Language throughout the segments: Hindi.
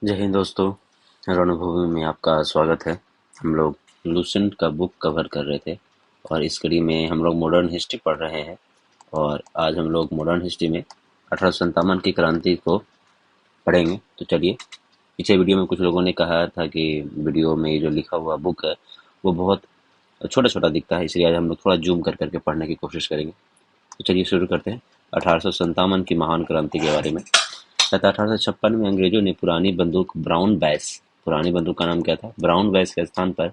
जय हिंद दोस्तों। रणभूमि में आपका स्वागत है। हम लोग लूसेंट का बुक कवर कर रहे थे और इस कड़ी में हम लोग मॉडर्न हिस्ट्री पढ़ रहे हैं। और आज हम लोग मॉडर्न हिस्ट्री में 1857 की क्रांति को पढ़ेंगे। तो चलिए, पीछे वीडियो में कुछ लोगों ने कहा था कि वीडियो में ये जो लिखा हुआ बुक है वो बहुत छोटा छोटा दिखता है, इसलिए आज हम लोग थोड़ा जूम कर करके पढ़ने की कोशिश करेंगे। तो चलिए शुरू करते हैं 1857 की महान क्रांति के बारे में। गत 1856 में अंग्रेजों ने पुरानी बंदूक का नाम क्या था, ब्राउन बैस के स्थान पर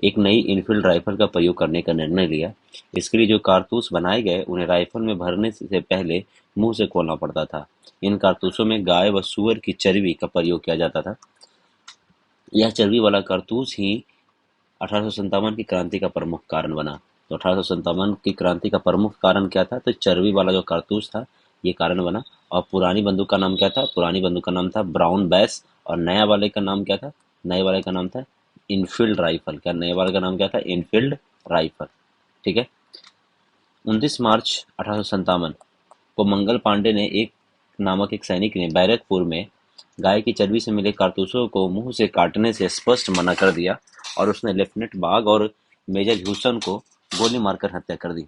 एक नई इनफील्ड राइफल का प्रयोग करने का निर्णय लिया। इसके लिए जो कारतूस बनाए गए उन्हें राइफल में भरने से पहले मुंह से खोलना पड़ता था। इन कारतूसों में गाय व सूअर की चर्बी का प्रयोग किया जाता था। यह चर्बी वाला कारतूस ही 1857 की क्रांति का प्रमुख कारण बना। तो 1857 की क्रांति का प्रमुख कारण क्या था? तो चर्बी वाला जो कारतूस था, ये कारण बना। और पुरानी बंदूक का नाम क्या था? पुरानी बंदूक का नाम था ब्राउन बैस। और नया वाले का नाम क्या था? नए वाले का नाम था इनफील्ड राइफल। क्या नए वाले का नाम क्या था? Enfield rifle. ठीक है। 29 मार्च 1857 को मंगल पांडे ने एक सैनिक ने बैरकपुर में गाय की चर्बी से मिले कारतूसों को मुंह से काटने से स्पष्ट मना कर दिया और उसने लेफ्टिनेंट बाग और मेजर ह्यूसन को गोली मारकर हत्या कर दी।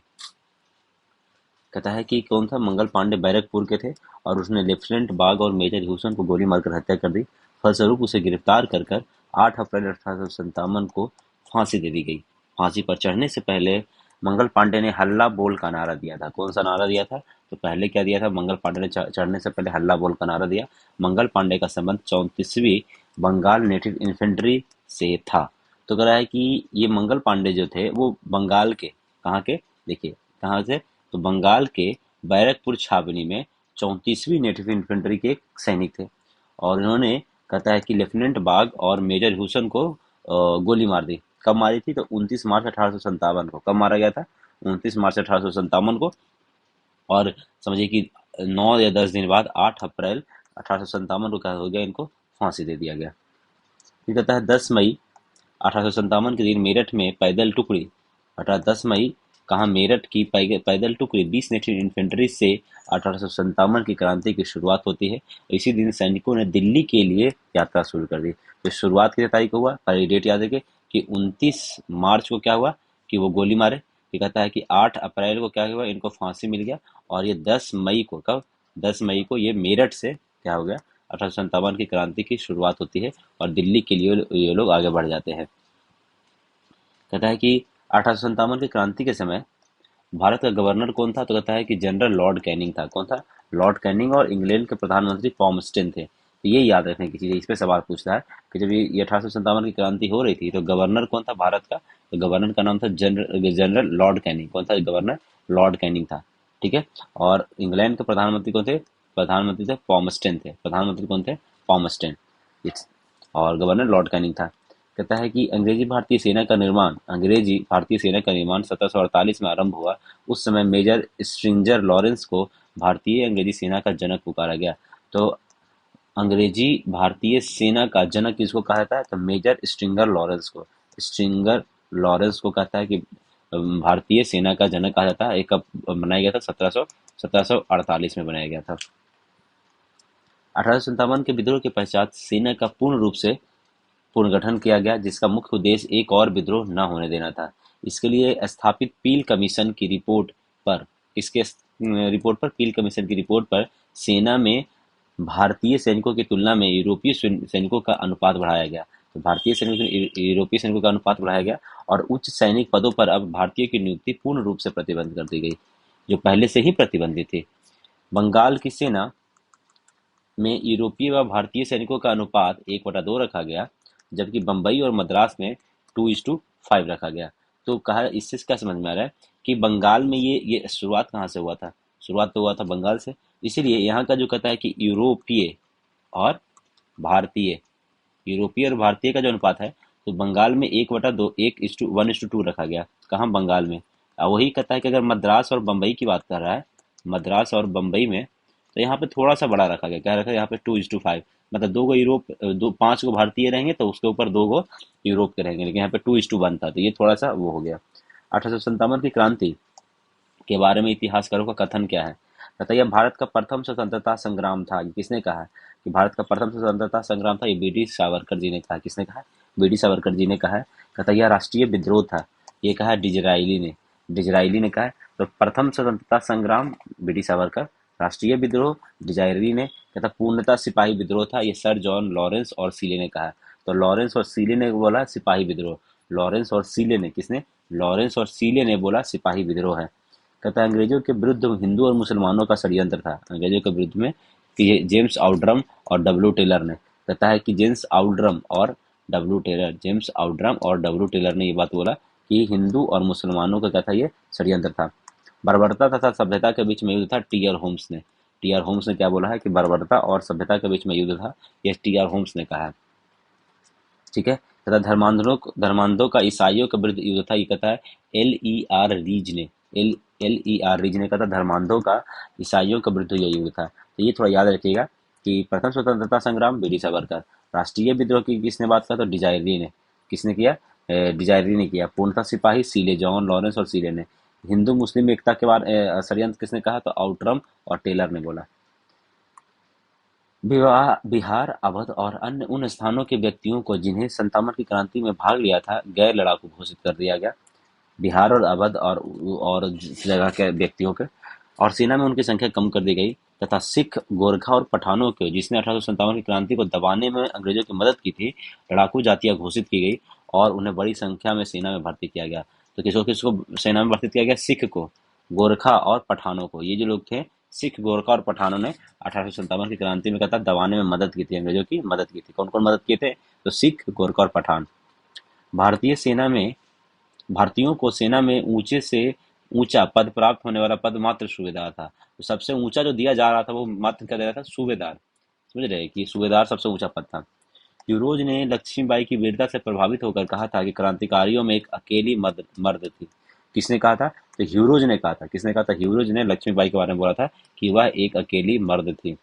कहता है कि कौन था? मंगल पांडे बैरकपुर के थे और उसने लेफ्टिनेंट बाग और मेजर ह्यूसन को गोली मारकर हत्या कर दी। फलस्वरूप उसे गिरफ्तार कर कर 8 अप्रैल 1857 को फांसी दे दी गई। फांसी पर चढ़ने से पहले मंगल पांडे ने हल्ला बोल का नारा दिया था। कौन सा नारा दिया था? तो पहले क्या दिया था? मंगल पांडे ने चढ़ने से पहले हल्ला बोल का नारा दिया। मंगल पांडे का संबंध 34वीं बंगाल नेटिव इन्फेंट्री से था। तो कह रहा है कि ये मंगल पांडे जो थे वो बंगाल के, कहाँ के? देखिए कहाँ से, तो बंगाल के बैरकपुर छावनी में 34वीं नेटिव इन्फेंट्री के एक सैनिक थे। और इन्होंने, कहता है कि लेफ्टिनेंट बाग और मेजर हुसैन को गोली मार दी। कब मारी थी? तो 29 मार्च 1857 को। कब मारा गया था? 29 मार्च 1857 को। और समझिए कि 9 या 10 दिन बाद 8 अप्रैल 1857 को क्या हो गया? इनको फांसी दे दिया गया। फिर कहता है 10 मई 1857 के दिन मेरठ में पैदल टुकड़ी, 10 मई, कहा मेरठ की पैदल टुकड़ी 20 नेटिव इन्फेंट्री से 1857 की क्रांति की शुरुआत होती है। इसी दिन सैनिकों ने दिल्ली के लिए यात्रा शुरू कर दी। तो शुरुआत कितने तारीख को हुआ? पहली डेट याद रखिए कि 29 मार्च को क्या हुआ कि वो गोली मारे। ये कहता है कि 8 अप्रैल को क्या हुआ? इनको फांसी मिल गया। और ये 10 मई को, कब? 10 मई को ये मेरठ से क्या हो गया? 1857 की क्रांति की शुरुआत होती है और दिल्ली के लिए ये लोग आगे बढ़ जाते हैं। कहता है कि 1857 की क्रांति के समय भारत का गवर्नर कौन था? तो कहता है कि जनरल लॉर्ड कैनिंग था। कौन था? Lord Canning. और इंग्लैंड के प्रधानमंत्री पॉमस्टन थे। तो ये याद रखने की चीज़ है। इस पे सवाल पूछता है कि जब ये 1857 की क्रांति हो रही थी तो गवर्नर कौन था भारत का? तो गवर्नर का नाम था जनरल लॉर्ड कैनिंग। कौन था गवर्नर? लॉर्ड कैनिंग था। ठीक है। और इंग्लैंड के प्रधानमंत्री कौन थे? प्रधानमंत्री थे पॉमस्टन थे। प्रधानमंत्री कौन थे? पॉमस्टन। और गवर्नर लॉर्ड कैनिंग था। कहता है कि अंग्रेजी भारतीय सेना का निर्माण 1748 में आरंभ हुआ। उस समय मेजर स्ट्रिंजर लॉरेंस को भारतीय अंग्रेजी सेना का जनक पुकारा गया। तो अंग्रेजी भारतीय सेना का जनक किसको कहा जाता है? तो मेजर स्ट्रिंगर लॉरेंस को। स्ट्रिंगर लॉरेंस को कहता है कि भारतीय सेना का जनक कहा जाता है। एक कब बनाया गया था? 1748 में बनाया गया था। 1857 के विद्रोह के पश्चात सेना का पूर्ण रूप से पुनर्गठन किया गया, जिसका मुख्य उद्देश्य एक और विद्रोह न होने देना था। इसके लिए स्थापित पील कमीशन की रिपोर्ट पर इसके रिपोर्ट पर पील कमीशन की रिपोर्ट पर सेना में भारतीय सैनिकों की तुलना में यूरोपीय सैनिकों का अनुपात बढ़ाया गया। तो भारतीय सैनिकों से यूरोपीय सैनिकों का अनुपात बढ़ाया गया और उच्च सैनिक पदों पर अब भारतीय की नियुक्ति पूर्ण रूप से प्रतिबंध कर दी गई, जो पहले से ही प्रतिबंधित थी। बंगाल की सेना में यूरोपीय व भारतीय सैनिकों का अनुपात 1/2 रखा गया, जबकि बम्बई और मद्रास में 2:5 रखा गया। तो कहा, इससे क्या समझ में आ रहा है कि बंगाल में ये शुरुआत कहाँ से हुआ था? शुरुआत तो हुआ था बंगाल से। इसीलिए यहाँ का जो कहता है कि और भारतीय यूरोपीय और भारतीय का जो अनुपात है, तो बंगाल में 1/2, 1:1:2 रखा गया। कहाँ? बंगाल में। वही कहता है कि अगर मद्रास और बम्बई की बात कर रहा है, मद्रास और बम्बई में, तो यहाँ पे थोड़ा सा बड़ा रखा गया। क्या रखा? यहाँ पे 2:5, मतलब 2 गो यूरोप, 5 गो भारतीय रहेंगे तो उसके ऊपर 2 गो यूरोप के रहेंगे, लेकिन यहाँ पे 2:1 था, तो ये थोड़ा सा वो हो गया। 1857 की क्रांति के बारे में इतिहासकारों का कथन क्या है? कहता है यह भारत का प्रथम स्वतंत्रता संग्राम था। ये किसने कहा है? कि भारत का प्रथम स्वतंत्रता संग्राम था, ये बी.डी. सावरकर जी ने कहा। किसने कहा? बी.डी. सावरकर जी ने कहा है। कहता है यह राष्ट्रीय विद्रोह था, ये कहा डिजराइली ने। डिजराइली ने कहा है। तो प्रथम स्वतंत्रता संग्राम बी.डी. सावरकर, राष्ट्रीय विद्रोह डिजायरी ने। कहता पूर्णतः सिपाही विद्रोह था, ये सर जॉन लॉरेंस और सीले ने कहा। तो लॉरेंस और सीले ने बोला सिपाही विद्रोह। लॉरेंस और सीले ने, किसने? लॉरेंस और सीले ने बोला सिपाही विद्रोह है। कहता है अंग्रेजों के विरुद्ध हिंदू और मुसलमानों का षड्यंत्र था, अंग्रेजों के विरुद्ध में कि ये जेम्स आउटरम और डब्ल्यू टेलर ने। कहता है कि जेम्स आउटरम और डब्ल्यू टेलर, जेम्स आउटरम और डब्ल्यू टेलर ने ये बात बोला कि हिंदू और मुसलमानों का क्या था, ये षड्यंत्र था। बर्बरता तथा सभ्यता के बीच में युद्ध था, टी.आर. होम्स ने। टी.आर. होम्स ने क्या बोला है कि बर्बरता और सभ्यता के बीच में युद्ध था, ये टी.आर. होम्स ने कहा है। ठीक है। तथा धर्मांधों का ईसाइयों के विरुद्ध युद्ध था, ये कहता है L.E.R. रीज ने। L.E.R. रीज ने कहता धर्मांधों का ईसाइयों के विरुद्ध यह युद्ध था। तो ये थोड़ा याद रखिएगा कि प्रथम स्वतंत्रता संग्राम बी.डी. सावरकर, राष्ट्रीय विद्रोह की किसने बात कहा? तो डिजायरी ने। किसने किया? डिजायरी ने किया। पूर्णतः सिपाही सीले, जॉन लॉरेंस और सीले ने। हिंदू मुस्लिम एकता के बाद षड्यंत्र किसने कहा? तो आउटरम और टेलर ने बोला। बिहार, अवध और अन्य उन स्थानों के व्यक्तियों को जिन्हें 57 की क्रांति में भाग लिया था, गैर लड़ाकू घोषित कर दिया गया। बिहार और अवध और जिस जगह के व्यक्तियों के, और सेना में उनकी संख्या कम कर दी गई। तथा सिख, गोरखा और पठानों के, जिसने 1857 की क्रांति को दबाने में अंग्रेजों की मदद की थी, लड़ाकू जातियां घोषित की गई और उन्हें बड़ी संख्या में सेना में भर्ती किया गया। तो किसको किसको सेना में भर्ती किया गया? सिख को, गोरखा और पठानों को। ये जो लोग थे, सिख, गोरखा और पठानों ने 1857 की क्रांति में कहता दबाने में मदद की थी, अंग्रेजों की मदद की थी। कौन कौन मदद किए थे? तो सिख, गोरखा और पठान। भारतीय सेना में भारतीयों को सेना में ऊंचे से ऊंचा पद प्राप्त होने वाला पद मात्र सूबेदार था। तो सबसे ऊंचा जो दिया जा रहा था वो मात्र क्या दे रहा था? सूबेदार। समझ रहे कि सूबेदार सबसे ऊंचा पद था। यूरोज ने लक्ष्मीबाई की वीरता से प्रभावित होकर कहा था कि क्रांतिकारियों में एक अकेली मर्द थी। किसने कहा था? तो ह्यूरोज ने कहा था। किसने कहा था? ह्यूरोज ने लक्ष्मीबाई के बारे में बोला था कि वह एक अकेली मर्द थी।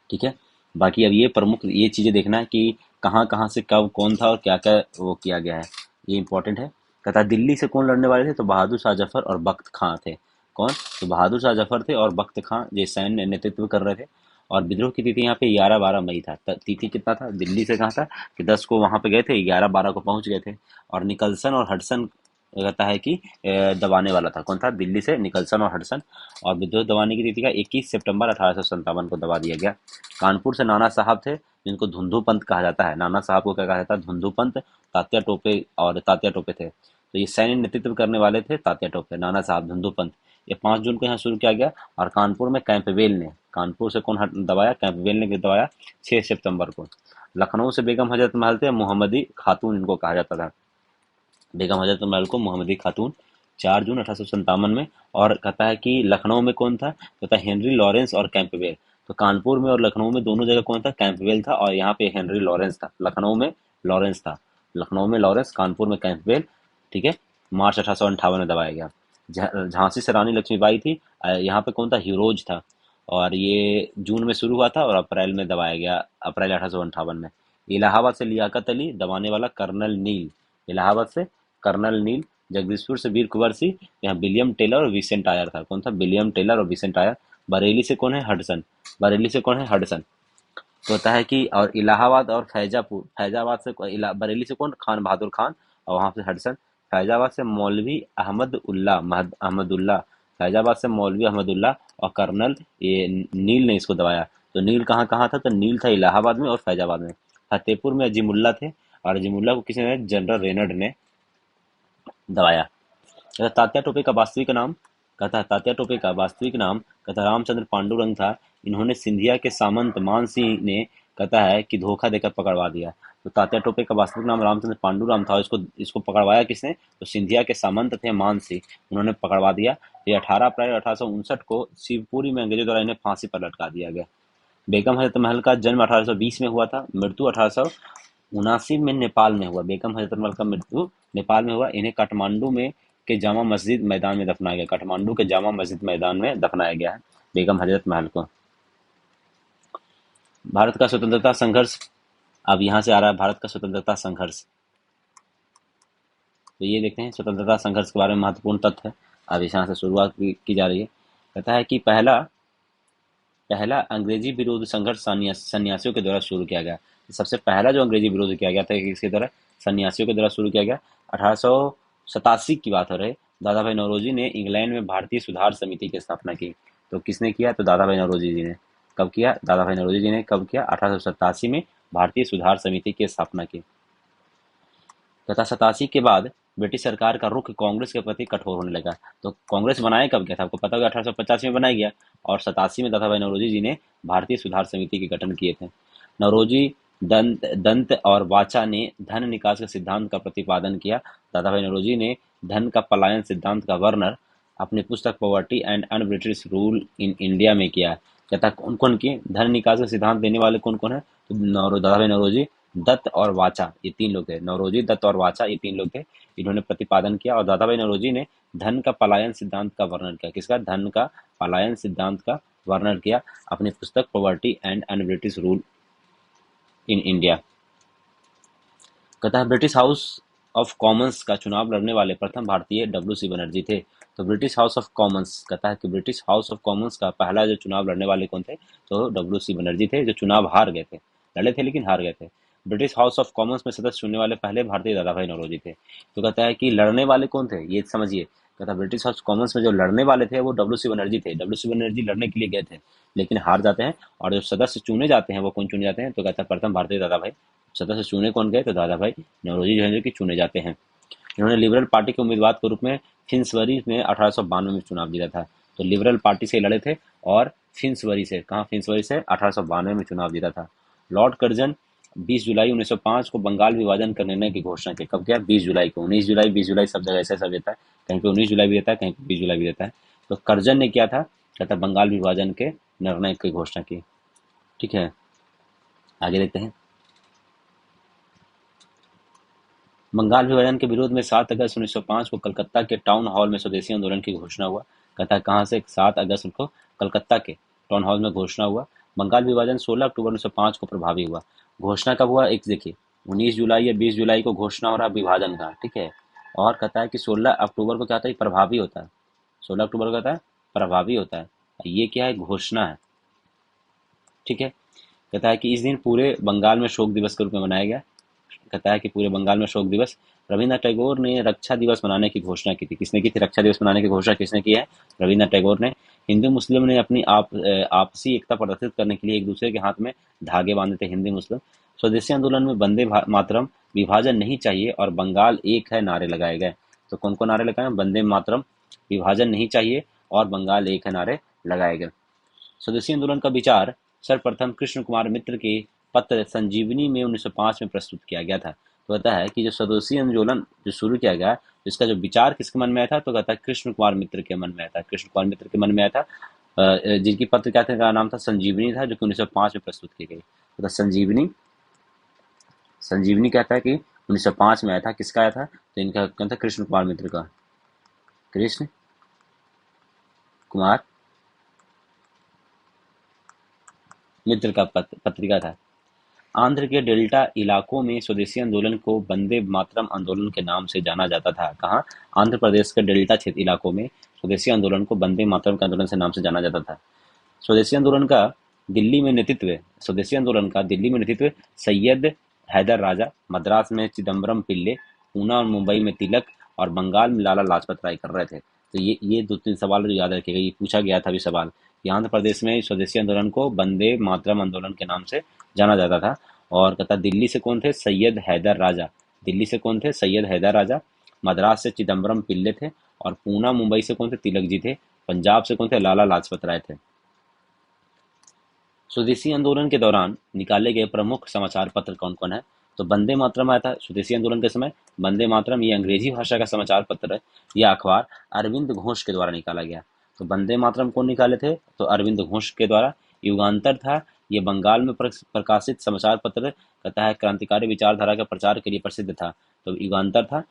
ठीक है। बाकी अब ये प्रमुख ये चीजें देखना है कि कहाँ कहाँ से कब कौन था और क्या क्या वो किया गया है, ये इंपॉर्टेंट है। कहता दिल्ली से कौन लड़ने वाले थे? तो बहादुर शाह जफर और बख्त खां थे। कौन? तो बहादुर शाह जफर थे और बख्त खां जो सैन्य नेतृत्व कर रहे थे। और विद्रोह की तिथि यहाँ पे 11-12 मई था। तिथि कितना था? दिल्ली से कहाँ था कि 10 को वहां पे गए थे, 11-12 को पहुंच गए थे। और निकलसन और हडसन कहता है कि दबाने वाला था। कौन था? दिल्ली से निकलसन और हडसन। और विद्रोह दबाने की तिथि का 21 सितंबर 1857 को दबा दिया गया। कानपुर से नाना साहब थे, जिनको धुंधु पंत कहा जाता है। नाना साहब को क्या कहा जाता है? धुंधु पंत। तात्या टोपे थे। तो ये सैन्य नेतृत्व करने वाले थे तात्या टोपे, नाना साहब, धुंधु पंत। ये 5 जून को यहाँ शुरू किया गया। और कानपुर में कैंपबेल ने, कानपुर से कौन दबाया? कैंपबेल ने दबाया 6 सितंबर को। लखनऊ से बेगम हजरत महल थे, मोहम्मदी खातून इनको कहा जाता था। बेगम हजरत महल को मोहम्मदी खातून, 4 जून 1857 में। और कहता है कि लखनऊ में कौन था? कहता है हेनरी लॉरेंस और कैंपबेल। तो कानपुर में और लखनऊ में दोनों जगह कौन था? कैंपबेल था। और यहाँ पे हेनरी लॉरेंस था। लखनऊ में लॉरेंस था, लखनऊ में लॉरेंस, कानपुर में कैंपबेल। ठीक है। मार्च 1858 में दबाया गया। झांसी से रानी लक्ष्मीबाई थी, यहाँ पे कौन था? हीरोज था। और ये जून में शुरू हुआ था और अप्रैल में दबाया गया, अप्रैल 1858 में। इलाहाबाद से लियाकत अली, दबाने वाला कर्नल नील। इलाहाबाद से कर्नल नील। जगदीशपुर से वीर कुंवर सिंह, यहाँ विलियम टेलर और विसेंट आयर था। कौन था? विलियम टेलर और विसेंट आयर। बरेली से कौन है? हडसन। बरेली से कौन है? हडसन। तो होता है कि और इलाहाबाद और फैजाबाद से बरेली से कौन? खान बहादुर खान। और वहां से हडसन। फैजाबाद से मौलवी अहमदुल्ला। फैजाबाद से मौलवी अहमदुल्ला और कर्नल ये नील ने इसको दबाया। तो नील कहाँ कहाँ था? तो नील था इलाहाबाद में और फैजाबाद में। फतेहपुर में अजीमुल्ला थे, और अजीमुल्ला को किसी ने? जनरल रेनड ने दबाया। कहता तात्या टोपे का वास्तविक नाम, कहता तात्या टोपे का वास्तविक नाम कहता रामचंद्र पांडुरंग था। इन्होंने सिंधिया के सामंत मान सिंह ने कहता है कि धोखा देकर पकड़वा दिया। तो तात्या टोपे का वास्तविक नाम रामचंद्र पांडुरंग था। इसको इसको पकड़वाया किसने? तो सिंधिया के सामंत थे मान सिंह, उन्होंने पकड़वा दिया। ये 18 अप्रैल 1859 को शिवपुरी में अंग्रेजों द्वारा इन्हें फांसी पर लटका दिया गया। बेगम हजरत महल का जन्म 1820 में हुआ था, मृत्यु 1879 में नेपाल में हुआ। बेगम हजरत महल का मृत्यु नेपाल में हुआ। इन्हें काठमांडू में के जामा मस्जिद मैदान में दफनाया गया। काठमांडू के जामा मस्जिद मैदान में दफनाया गया है बेगम हजरत महल को। भारत का स्वतंत्रता संघर्ष, अब यहाँ से आ रहा है भारत का स्वतंत्रता संघर्ष। तो ये देखते हैं स्वतंत्रता संघर्ष के बारे में महत्वपूर्ण तथ्य है। अब यहाँ से शुरुआत की जा रही है। कहता है कि पहला अंग्रेजी विरोध संघर्ष सन्यासियों के द्वारा शुरू किया गया? सबसे पहला जो अंग्रेजी विरोध किया गया था किसके द्वारा? सन्यासियों के द्वारा शुरू किया गया। 1887 की बात हो रही। दादा भाई नौरोजी ने इंग्लैंड में भारतीय सुधार समिति की स्थापना की। तो किसने किया? तो दादा भाई नौरोजी जी ने। कब किया? दादा भाई नौरोजी जी ने कब किया? 1887 में भारतीय सुधार समिति की स्थापना की। तथा 87 के बाद ब्रिटिश सरकार का रुख कांग्रेस के प्रति कठोर होने लगा। तो कांग्रेस बनाया कब गया था? आपको पता होगा 1885 में बनाया गया, और 87 में दादा भाई नौरोजी जी ने भारतीय सुधार समिति के गठन किए थे। नौरोजी दंत और वाचा ने धन निकास के सिद्धांत का प्रतिपादन किया। दादा भाई नौरोजी ने धन का पलायन सिद्धांत का वर्णन अपनी पुस्तक poverty and un British rule in India में किया। कहता कौन कौन किए? धन निकास का सिद्धांत देने वाले कौन कौन है? तो दादा भाई नौरोजी, दत्त और वाचा, ये तीन लोग थे। नौरोजी, दत्त और वाचा, ये तीन लोग थे। इन्होंने प्रतिपादन किया। और दादा भाई नौरोजी ने धन का पलायन सिद्धांत का वर्णन किया। किसका? धन का पलायन सिद्धांत का वर्णन किया अपनी पुस्तक poverty and un British rule in India. कहता है ब्रिटिश हाउस ऑफ कॉमन्स का चुनाव लड़ने वाले प्रथम भारतीय डब्ल्यू.सी. बनर्जी थे। तो ब्रिटिश हाउस ऑफ कॉमन्स, कहता है कि ब्रिटिश हाउस ऑफ कॉमन्स का पहला जो चुनाव लड़ने वाले कौन थे? तो डब्ल्यू.सी. बनर्जी थे, जो चुनाव हार गए थे। लड़े थे लेकिन हार गए थे। ब्रिटिश हाउस ऑफ कॉमन्स में सदस्य चुनने वाले पहले भारतीय दादा भाई नौरोजी थे। तो कहता है कि लड़ने वाले कौन थे, ये समझिए। कहता ब्रिटिश हाउस कॉमन्स में जो लड़ने वाले थे वो डब्ल्यू.सी. बनर्जी थे। डब्ल्यू.सी. बनर्जी लड़ने के लिए गए थे लेकिन हार जाते हैं। और जो सदस्य चुने जाते हैं वो कौन चुने जाते हैं? तो कहता है प्रथम भारतीय दादा भाई। सदस्य चुने कौन गए? तो दादा भाई नौरोजी जो है जो कि चुने जाते हैं। इन्होंने लिबरल पार्टी के उम्मीदवार के रूप में फिन्सबरी में 1892 में चुनाव जीता था। तो लिबरल पार्टी से लड़े थे और फिन्सबरी से, कहाँ? फिन्सबरी से 1892 में चुनाव जीता था। लॉर्ड कर्जन 20 जुलाई 1905 को बंगाल विभाजन का निर्णय की घोषणा की। कब किया? 20 जुलाई को। 19 जुलाई, 20 जुलाई सब जगह ऐसा सब देता है, कहीं पे 19 जुलाई भी देता है, कहीं पे 20 जुलाई भी देता है। तो कर्जन ने किया था? कहता बंगाल विभाजन के निर्णय की घोषणा की। ठीक है, आगे देखते हैं। बंगाल विभाजन के विरोध में 7 अगस्त 1905 को कलकत्ता के टाउन हॉल में स्वदेशी आंदोलन की घोषणा हुआ। कहता है कहाँ से? 7 अगस्त को कलकत्ता के टाउन हॉल में घोषणा हुआ। बंगाल विभाजन 16 अक्टूबर 1905 को प्रभावी हुआ। घोषणा कब हुआ? एक देखिए, 19 जुलाई या 20 जुलाई को घोषणा हो रहा विभाजन का। ठीक है, और कहता है कि 16 अक्टूबर को क्या होता है? प्रभावी होता है। 16 अक्टूबर को कहता है प्रभावी होता है। ये क्या है? घोषणा है। ठीक है, कहता है कि इस दिन पूरे बंगाल में शोक दिवस के रूप में मनाया गया। कहता है कि पूरे बंगाल में शोक दिवस। रविन्द्रनाथ टैगोर ने रक्षा दिवस मनाने की घोषणा की थी। किसने की थी रक्षा दिवस मनाने की घोषणा? किसने की है? रविन्द्रनाथ टैगोर ने। हिंदू मुस्लिम ने अपनी आपसी एकता प्रदर्शित करने के लिए एक दूसरे के हाथ में धागे बांधे थे, हिंदू मुस्लिम। स्वदेशी आंदोलन में वंदे मातरम, विभाजन नहीं चाहिए और बंगाल एक है नारे लगाए गए। तो कौन कौन नारे लगाए? वंदे मातरम, विभाजन नहीं चाहिए और बंगाल एक है नारे लगाए गए। स्वदेशी आंदोलन का विचार सर्वप्रथम कृष्ण कुमार मित्र के पत्र संजीवनी में 1905 में प्रस्तुत किया गया था। तो कहता है कि जो स्वदेशी आंदोलन जो शुरू किया गया, इसका जो विचार किसके मन में आया था? तो कहता है कृष्ण कुमार मित्र के मन में आया था। कृष्ण कुमार मित्र के मन में आया था, जिनकी पत्र क्या थे, का नाम था संजीवनी था, जो कि 1905 में प्रस्तुत की गई। तो संजीवनी, संजीवनी कहता है कि 1905 में आया था। किसका आया था? तो इनका कौन था? कृष्ण कुमार मित्र का। कृष्ण कुमार मित्र का पत्रिका था। आंध्र के डेल्टा इलाकों में स्वदेशी आंदोलन को वंदे मातरम आंदोलन के नाम से जाना जाता था। कहाँ? आंध्र प्रदेश के डेल्टा क्षेत्र इलाकों में स्वदेशी आंदोलन को वंदे मातरम के आंदोलन से नाम से जाना जाता था। स्वदेशी आंदोलन का दिल्ली में नेतृत्व, स्वदेशी आंदोलन का दिल्ली में नेतृत्व सैयद हैदर राजा, मद्रास में चिदम्बरम पिल्ले, पूना और मुंबई में तिलक और बंगाल में लाला लाजपत राय कर रहे थे। तो ये 2-3 सवाल जो याद रखिएगा, ये पूछा गया था अभी सवाल कि आंध्र प्रदेश में स्वदेशी आंदोलन को वंदे मातरम आंदोलन के नाम से जाना जाता था। और कहता दिल्ली से कौन थे? सैयद हैदर राजा। दिल्ली से कौन थे? सैयद हैदर राजा। मद्रास से चिदम्बरम पिल्ले थे। और पूना मुंबई से कौन थे? तिलक जी थे। पंजाब से कौन थे? लाला लाजपत राय थे। स्वदेशी आंदोलन के दौरान निकाले गए प्रमुख समाचार पत्र कौन कौन है? तो वंदे मातरम आया था स्वदेशी आंदोलन के समय। वंदे मातरम ये अंग्रेजी भाषा का समाचार पत्र है। यह अखबार अरविंद घोष के द्वारा निकाला गया। तो वंदे मातरम कौन निकाले थे? तो अरविंद घोष के द्वारा। युगांतर था, ये बंगाल में प्रकाशित समाचार पत्र, कहता है क्रांतिकारी विचारधारा के प्रचार के लिए प्रसिद्ध था। तो युगांतर था।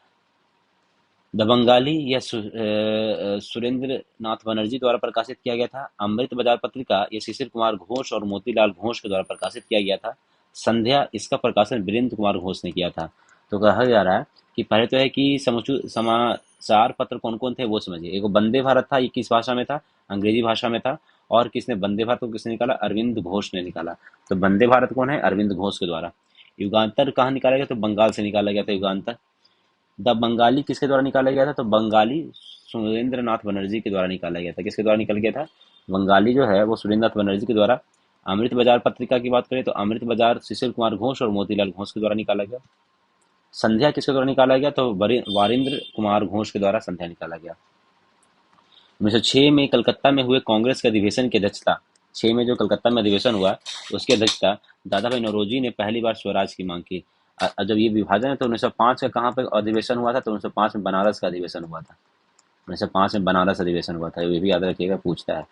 द बंगाली या सुरेंद्र नाथ बनर्जी द्वारा प्रकाशित किया गया था। अमृत बाजार पत्रिका ये शिशिर कुमार घोष और मोतीलाल घोष के द्वारा प्रकाशित किया गया था। संध्या, इसका प्रकाशन वीरेंद्र कुमार घोष ने किया था। तो कहा जा रहा है कि पहले तो है कि समाचार पत्र कौन कौन थे वो समझिए। एक वंदे भारत था, ये किस भाषा में था? अंग्रेजी भाषा में था। और किसने वंदे भारत को किसने निकाला? अरविंद घोष ने निकाला। तो वंदे भारत कौन है? अरविंद घोष के द्वारा। युगांतर कहाँ निकाला गया? तो बंगाल से निकाला गया था युगांतर। द बंगाली किसके द्वारा निकाला गया था? तो बंगाली सुरेंद्र नाथ बनर्जी के द्वारा निकाला गया था। किसके द्वारा निकाला गया था? बंगाली जो है वो सुरेंद्र नाथ बनर्जी के द्वारा। अमृत बाजार पत्रिका की बात करें तो अमृत बाजार सुशील कुमार घोष और मोतीलाल घोष के द्वारा निकाला गया। संध्या किसके द्वारा निकाला गया? तो वारिंद्र कुमार घोष के द्वारा संध्या निकाला गया। 1906 में कलकत्ता में हुए कांग्रेस के अधिवेशन की अध्यक्षता, 6 में जो कलकत्ता में अधिवेशन हुआ उसकी अध्यक्षता दादा भाई नौरोजी ने पहली बार स्वराज की मांग की। जब ये विभाजन है तो 1905 का कहाँ पे अधिवेशन हुआ था? तो 1905 में बनारस का अधिवेशन हुआ था। 1905 में बनारस अधिवेशन हुआ था, ये भी याद रखिएगा, पूछता है।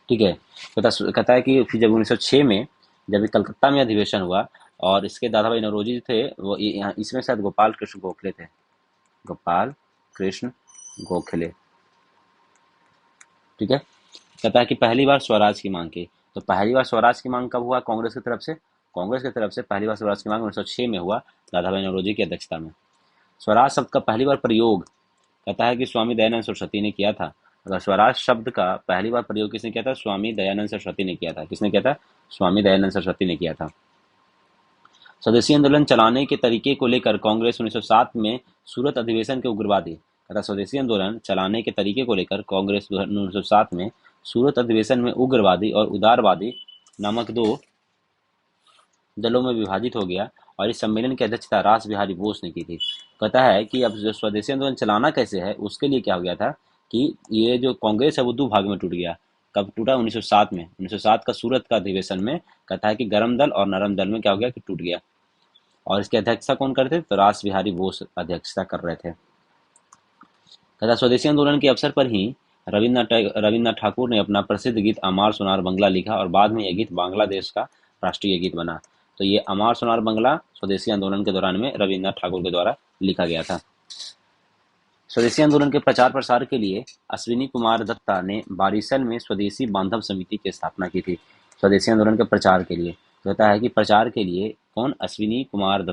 ठीक है। कहता है कि फिर जब 1906 में जब ये कलकत्ता में अधिवेशन हुआ और इसके दादा भाई नौरोजी थे वो यहाँ इसमें शायद गोपाल कृष्ण गोखले थे, गोपाल कृष्ण गोखले। ठीक है। कहता है कि पहली बार स्वराज की मांग की। तो पहली बार स्वराज की मांग कब हुआ कांग्रेस की तरफ से? कांग्रेस की तरफ से पहली बार स्वराज की मांग 1906 में हुआ दादा भाई नौरोजी की अध्यक्षता में। स्वराज शब्द का पहली बार प्रयोग कहता है कि स्वामी दयानंद सरस्वती ने किया था। अगर स्वराज शब्द का पहली बार प्रयोग किसने किया था? स्वामी दयानंद सरस्वती ने किया था। किसने किया था? स्वामी दयानंद सरस्वती ने किया था। स्वदेशी आंदोलन चलाने के तरीके को लेकर कांग्रेस 1907 में सूरत अधिवेशन के उग्रवादी तथा स्वदेशी आंदोलन चलाने के तरीके को लेकर कांग्रेस 1907 में सूरत अधिवेशन में उग्रवादी और उदारवादी नामक दो दलों में विभाजित हो गया और इस सम्मेलन की अध्यक्षता रास बिहारी बोस ने की थी। कहता है कि अब जो स्वदेशी आंदोलन चलाना कैसे है उसके लिए क्या हो गया था कि ये जो कांग्रेस है वो दो भाग में टूट गया। कब टूटा? 1907 में। 1907 का सूरत का अधिवेशन में कहता है कि गरम दल और नरम दल में क्या हो गया कि टूट गया। और इसकी अध्यक्षता कौन करते थे? तो रास बिहारी बोस अध्यक्षता कर रहे थे। तथा स्वदेशी आंदोलन के अवसर पर ही रविन्द्रनाथ ठाकुर ने अपना प्रसिद्ध गीत अमार सोनार बंगला लिखा और बाद में यह गीत बांग्लादेश का राष्ट्रीय गीत बना। तो ये अमार सोनार बंगला स्वदेशी आंदोलन के दौरान में रविन्द्रनाथ ठाकुर के द्वारा लिखा गया था। स्वदेशी आंदोलन के प्रचार प्रसार के लिए अश्विनी कुमार दत्ता ने बारिसल में स्वदेशी बांधव समिति की स्थापना की थी। स्वदेशी आंदोलन के प्रचार के लिए कहता है कि प्रचार के लिए कौन? अश्विनी कुमार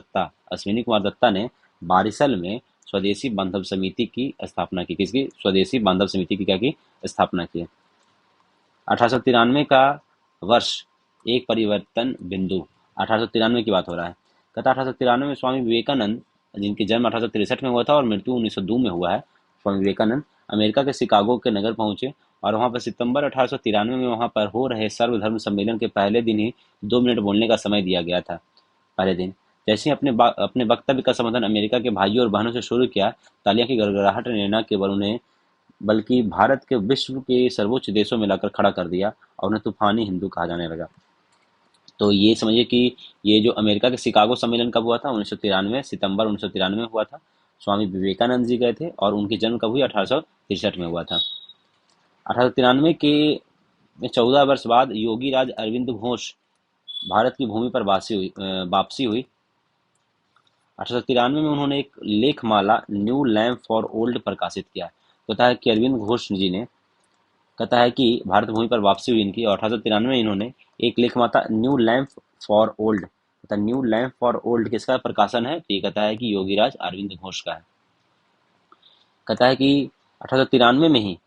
दत्ता ने बारिसल में स्वदेशी बांधव समिति की स्थापना की। किसकी? स्वदेशी बांधव समिति की क्या की? स्थापना की। 1893 का वर्ष एक परिवर्तन बिंदु, 1893 की बात हो रहा है। कहता 1893 में स्वामी विवेकानंद जिनकी जन्म 1863 में हुआ था और मृत्यु 1902 में हुआ है, स्वामी विवेकानंद अमेरिका के शिकागो के नगर पहुंचे और वहां पर सितंबर 1893 में वहां पर हो रहे सर्वधर्म सम्मेलन के पहले दिन ही 2 मिनट बोलने का समय दिया गया था। पहले दिन जैसे ही अपने वक्तव्य का संबोधन अमेरिका के भाइयों और बहनों से शुरू किया, तालियां की गड़गड़ाहट ने न केवल उन्हें बल्कि भारत के विश्व के सर्वोच्च देशों में लाकर खड़ा कर दिया और उन्हें तूफानी हिंदू कहा जाने लगा। तो ये समझिए कि ये जो अमेरिका के शिकागो सम्मेलन कब हुआ था? 1993 सितंबर 1993 में हुआ था। स्वामी विवेकानंद जी गए थे और उनकी जन्म कब हुई? 1863 में हुआ था। 1893 के 14 वर्ष बाद योगी राज अरविंद घोष भारत की भूमि पर वापसी हुई। 1893 में उन्होंने एक लेखमाला न्यू लैम्प फॉर ओल्ड प्रकाशित किया। कहता है कि अरविंद घोष जी ने कहता है कि भारत भूमि पर वापसी हुई इनकी और 1893 में इन्होंने एक लेखमाला न्यू लैम्प फॉर ओल्ड, कहता न्यू लैम्प फॉर ओल्ड किसका प्रकाशन है? तो ये कहता है कि योगीराज अरविंद घोष का है। कहता है कि 1893 में ही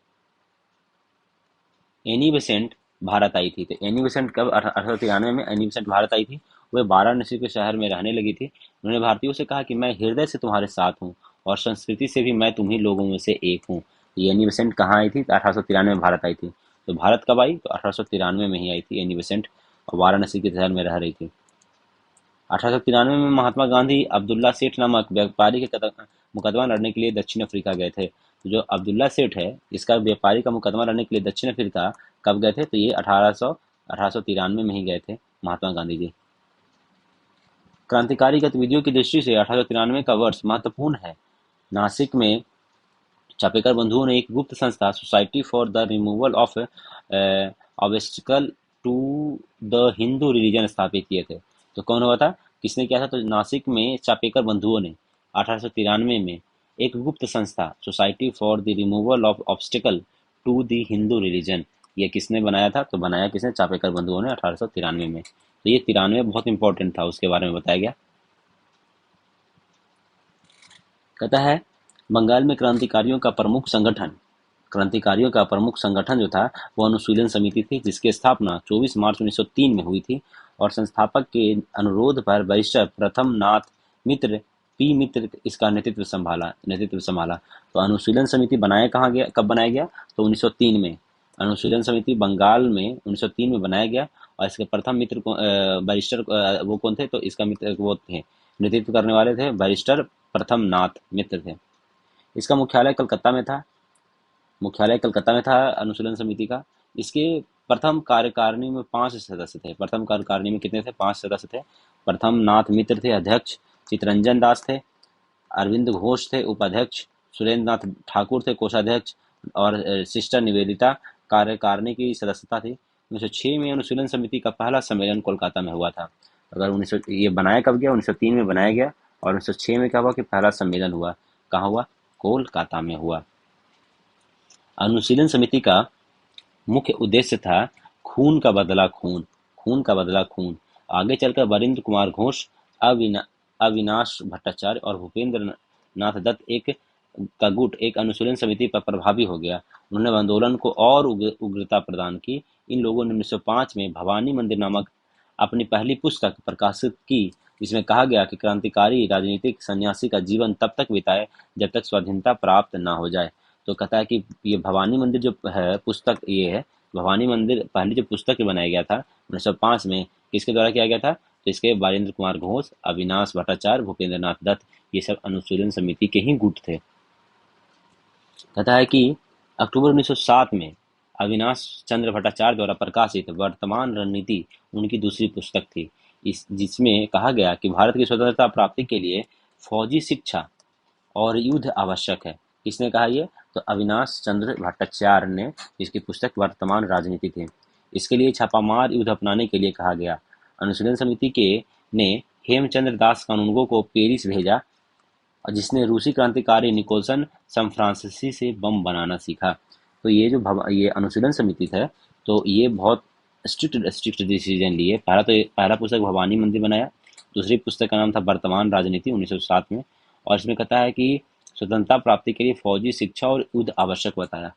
एनी बेसेंट भारत आई थी। तो एनी बेसेंट कब? 1893 में एनी बेसेंट भारत आई थी। वह वाराणसी के शहर में रहने लगी थी। उन्होंने भारतीयों से कहा कि मैं हृदय से तुम्हारे साथ हूँ और संस्कृति से भी मैं तुम्ही लोगों में से एक हूँ। ये एनी बेसेंट कहाँ आई थी? तो 1893 में भारत आई थी। तो भारत कब आई? तो 1893 में ही आई थी एनी बेसेंट और वाराणसी के शहर में रह रही थी। 1893 में महात्मा गांधी अब्दुल्ला सेठ नामक व्यापारी के मुकदमा लड़ने के लिए दक्षिण अफ्रीका गए थे। तो जो अब्दुल्ला सेठ है इसका व्यापारी का मुकदमा लड़ने के लिए दक्षिण अफ्रीका कब गए थे? तो ये 1893 में ही गए थे महात्मा गांधी जी। क्रांतिकारी गतिविधियों की दृष्टि से 1893 का वर्ष महत्वपूर्ण है। नासिक में चापेकर बंधुओं ने एक गुप्त संस्था society for the removal of obstacle to the Hindu religion स्थापित किए थे। तो कौन हुआ था? किसने किया था? तो नासिक में चापेकर बंधुओं ने 1893 में एक गुप्त संस्था society for the removal of obstacle to the Hindu religion, ये किसने बनाया था? तो बनाया किसने? चापेकर बंधुओं ने 1893 में। तो ये 93 बहुत इंपॉर्टेंट था, उसके बारे में बताया गया। कहता है बंगाल में क्रांतिकारियों का प्रमुख संगठन क्रांतिकारियों का प्रमुख संगठन जो था वो अनुशीलन समिति थी, जिसकी स्थापना 24 मार्च 1903 में हुई थी और संस्थापक के अनुरोध पर बैरिस्टर प्रथम नाथ मित्र पी मित्र इसका नेतृत्व संभाला। तो अनुशीलन समिति कब बनाया गया? तो 1903 में। अनुशीलन समिति बंगाल में 1903 में बनाया गया और इसके प्रथम मित्र बैरिस्टर वो कौन थे? तो इसका मित्र वो थे, नेतृत्व करने वाले थे बैरिस्टर प्रथम नाथ मित्र थे। इसका मुख्यालय कलकत्ता में था अनुशीलन समिति का। इसके प्रथम कार्यकारिणी में 5 सदस्य थे। प्रथम कार्यकारिणी में कितने थे? 5 सदस्य थे। प्रथम नाथ मित्र थे अध्यक्ष, चितरंजन दास थे, अरविंद घोष थे उपाध्यक्ष, सुरेंद्र नाथ ठाकुर थे कोषाध्यक्ष और सिस्टर निवेदिता कार्यकारिणी की सदस्यता थी। 1906 में अनुशीलन समिति का पहला सम्मेलन कोलकाता में हुआ था। अगर ये बनाया कब गया? 1903 में बनाया गया और 1906 में क्या हुआ कि पहला सम्मेलन हुआ। कहाँ हुआ? कोलकाता में हुआ। अनुशीलन समिति का मुख्य उद्देश्य था खून का बदला खून। आगे चलकर वरिंद्र कुमार घोष, अविनाश भट्टाचार्य और भूपेंद्र नाथ दत्त का गुट एक अनुशीलन समिति पर प्रभावी हो गया। उन्होंने आंदोलन को और उग्रता प्रदान की। इन लोगों ने 1905 में भवानी मंदिर नामक अपनी पहली पुस्तक प्रकाशित की, जिसमें कहा गया कि क्रांतिकारी राजनीतिक सन्यासी का जीवन तब तक बिताए जब तक स्वाधीनता प्राप्त न हो जाए। तो कहता है कि ये भवानी मंदिर जो है पुस्तक, ये है भवानी मंदिर पहली जो पुस्तक बनाया गया था 1905 में, किसके द्वारा किया गया था? तो इसके वरिंद्र कुमार घोष, अविनाश भट्टाचार्य, भूपेंद्र नाथ दत्त, ये सब अनुशीलन समिति के ही गुट थे। कहता है कि अक्टूबर 1907 में अविनाश चंद्र भट्टाचार्य द्वारा प्रकाशित वर्तमान रणनीति उनकी दूसरी पुस्तक थी, जिसमें कहा गया कि भारत की स्वतंत्रता प्राप्ति के लिए फौजी शिक्षा और युद्ध आवश्यक है। किसने कहा ये? तो अविनाश चंद्र भट्टाचार्य ने, इसकी पुस्तक वर्तमान राजनीति थी। इसके लिए छापामार युद्ध अपनाने के लिए कहा गया। अनुशीलन समिति ने हेमचंद्र दास कानूनगो को पेरिस भेजा, जिसने रूसी क्रांतिकारी निकोलसन सैनफ्रांसिसी से बम बनाना सीखा। तो ये अनुशीलन समिति था, तो ये बहुत स्ट्रिक्ट डिसीजन लिए। पहला पुस्तक भवानी मंदिर बनाया, दूसरी पुस्तक का नाम था वर्तमान राजनीति 1907 में, और इसमें कहता है कि स्वतंत्रता प्राप्ति के लिए फौजी शिक्षा और युद्ध आवश्यक बताया।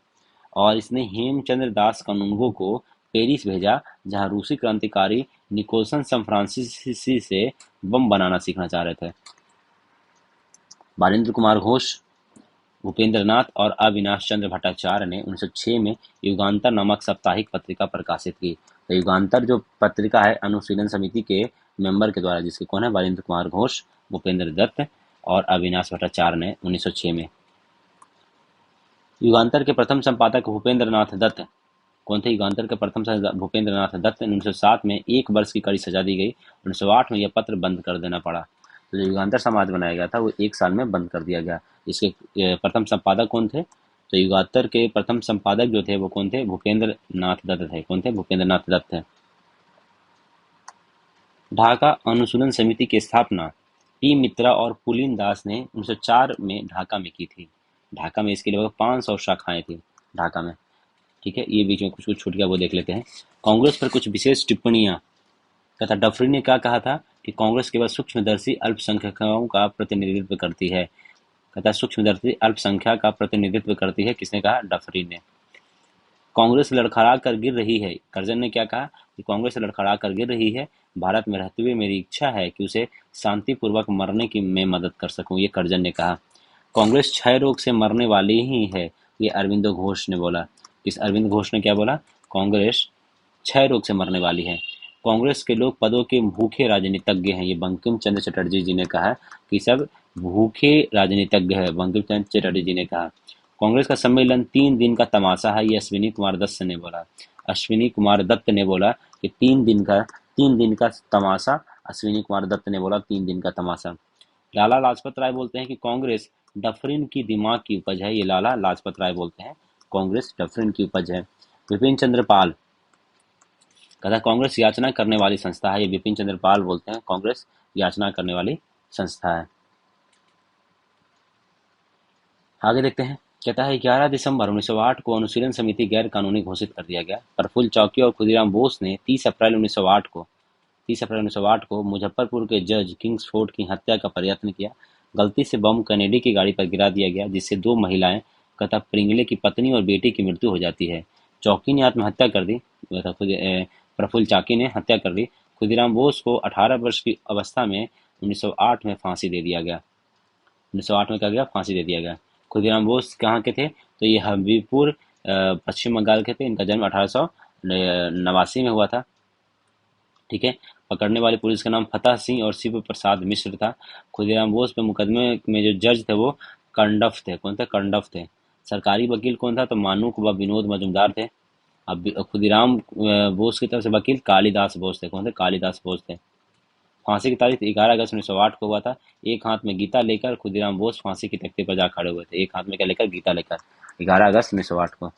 और इसने हेमचंद्र दास कानूनगो को पेरिस भेजा, जहां रूसी क्रांतिकारी निकोलसन सैनफ्रांसिसी से बम बनाना सीखना चाह रहे थे। वरिंद्र कुमार घोष, भूपेंद्र नाथ और अविनाश चंद्र भट्टाचार्य ने 1906 में युगांतर नामक साप्ताहिक पत्रिका प्रकाशित की। तो युगांतर जो पत्रिका है अनुशीलन समिति के मेंबर के द्वारा, जिसके कौन है? वरिंद्र कुमार घोष, भूपेंद्र दत्त और अविनाश भट्टाचार्य ने 1906 में। युगांतर के प्रथम संपादक भूपेंद्र नाथ दत्त कौन थे? युगांतर के प्रथम संपादक भूपेंद्र नाथ दत्त। 1907 में 1 वर्ष की कड़ी सजा दी गई। 1908 में यह पत्र बंद कर देना पड़ा। तो जो युगांतर समाज बनाया गया था वो 1 साल में बंद कर दिया गया। इसके प्रथम संपादक कौन थे? तो युगांतर के प्रथम संपादक जो थे वो कौन थे? भूपेंद्र नाथ दत्त थे। कौन थे? भूपेंद्र नाथ दत्त थे। ढाका अनुशीलन समिति की स्थापना पी मित्रा और पुलिन दास ने 1904 में ढाका में की थी। ढाका में इसके लगभग 500 शाखाएं थी ढाका में। ठीक है, ये बीच में कुछ छूट गया, वो देख लेते हैं। कांग्रेस पर कुछ विशेष टिप्पणियां। तथा डफरी ने क्या कहा था कि कांग्रेस केवल सूक्ष्मदर्शी अल्पसंख्यकों का प्रतिनिधित्व करती है। कहता सूक्ष्मदर्शी अल्पसंख्यक का प्रतिनिधित्व करती है। किसने कहा? डफरी ने। कांग्रेस लड़खड़ा कर गिर रही है। कर्जन ने क्या कहा कि कांग्रेस लड़खड़ा कर गिर रही है। भारत में रहते हुए मेरी इच्छा है कि उसे शांतिपूर्वक मरने की मैं मदद कर सकूं, ये कर्जन ने कहा। कांग्रेस क्षय रोग से मरने वाली ही है, ये अरविंद घोष ने बोला। इस अरविंद घोष ने क्या बोला? कांग्रेस क्षय रोग से मरने वाली है। कांग्रेस के लोग पदों के भूखे राजनीतिज्ञ हैं, ये बंकिम चंद्र चटर्जी जी ने कहा कि सब भूखे राजनीतिज्ञ है, बंकिम चंद्र चटर्जी जी ने कहा। कांग्रेस का सम्मेलन 3 दिन का तमाशा है, ये अश्विनी कुमार दत्त ने बोला। अश्विनी कुमार दत्त ने बोला कि 3 दिन का तमाशा। अश्विनी कुमार दत्त ने बोला 3 दिन का तमाशा। लाला लाजपत राय बोलते हैं कि कांग्रेस डफरिन की दिमाग की उपज है, ये लाला लाजपत राय बोलते हैं कांग्रेस डफरिन की उपज है। विपिन चंद्र पाल कहता कांग्रेस याचना करने वाली संस्था है, ये विपिन चंद्र पाल बोलते हैं कांग्रेस याचना करने वाली संस्था है। आगे देखते हैं। कहता है 11 दिसंबर 1908 को अनुशीलन समिति गैर कानूनी घोषित कर दिया गया। प्रफुल्ल चौकी और खुदीराम बोस ने 30 अप्रैल 1908 को मुजफ्फरपुर के जज किंग्सफोर्ड की हत्या का प्रयत्न किया। गलती से बम कैनेडी की गाड़ी पर गिरा दिया गया, जिससे 2 महिलाएं कहता प्रिंगले की पत्नी और बेटी की मृत्यु हो जाती है। चौकी ने आत्महत्या कर दी, प्रफुल्ल चाकी ने हत्या कर दी। खुदीराम बोस को 18 वर्ष की अवस्था में 1908 में फांसी दे दिया गया। 1908 में क्या गया, फांसी दे दिया गया। खुदीराम बोस कहाँ के थे, तो ये हबीबपुर पश्चिम बंगाल के थे। इनका जन्म 1889 में हुआ था। ठीक है। पकड़ने वाले पुलिस का नाम फतेह सिंह और शिव प्रसाद मिश्र था। खुदीराम बोस पे मुकदमे में जो जज थे वो कर्णडफ थे। कौन थे, कर्णडफ थे। सरकारी वकील कौन था, तो मानूक व विनोद मजुमदार थे। अब खुदीराम बोस की तरफ से वकील कालिदास बोस थे। कौन थे, कालिदास बोस थे। फांसी की तारीख 11 अगस्त 1908 को हुआ था। एक हाथ में गीता लेकर खुदीराम बोस फांसी के तख्ते पर जा खड़े हुए थे। एक हाथ में क्या लेकर, गीता लेकर। 11 अगस्त 1908 को।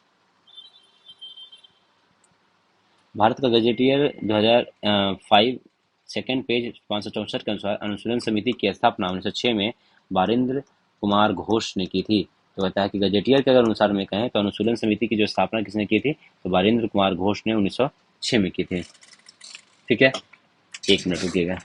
भारत का गजेटियर 2005 सेकेंड पेज 564 के अनुसार अनुशीलन समिति की स्थापना 1906 में बारिंद्र कुमार घोष ने की थी। तो कहता है कि गजेटियर के अगर अनुसार में कहें तो अनुशीलन समिति की जो स्थापना किसने की थी, तो बारिंद्र कुमार घोष ने 1906 में की थी। ठीक है, एक मिनट रुकिएगा।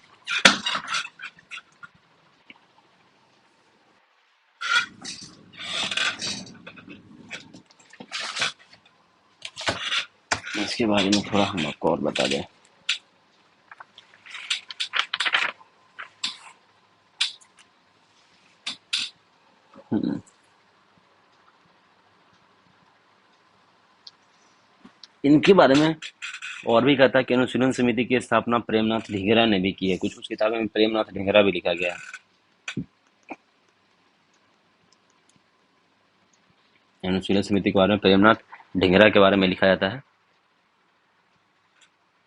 इसके बारे में थोड़ा हम आपको और बता दें। इनके बारे में और भी कहता है कि अनुशीलन समिति की स्थापना प्रेमनाथ ढींगरा ने भी की है। कुछ कुछ किताबों में प्रेमनाथ ढींगरा भी लिखा गया है। अनुशीलन समिति के बारे में प्रेमनाथ ढींगरा के बारे में लिखा जाता है।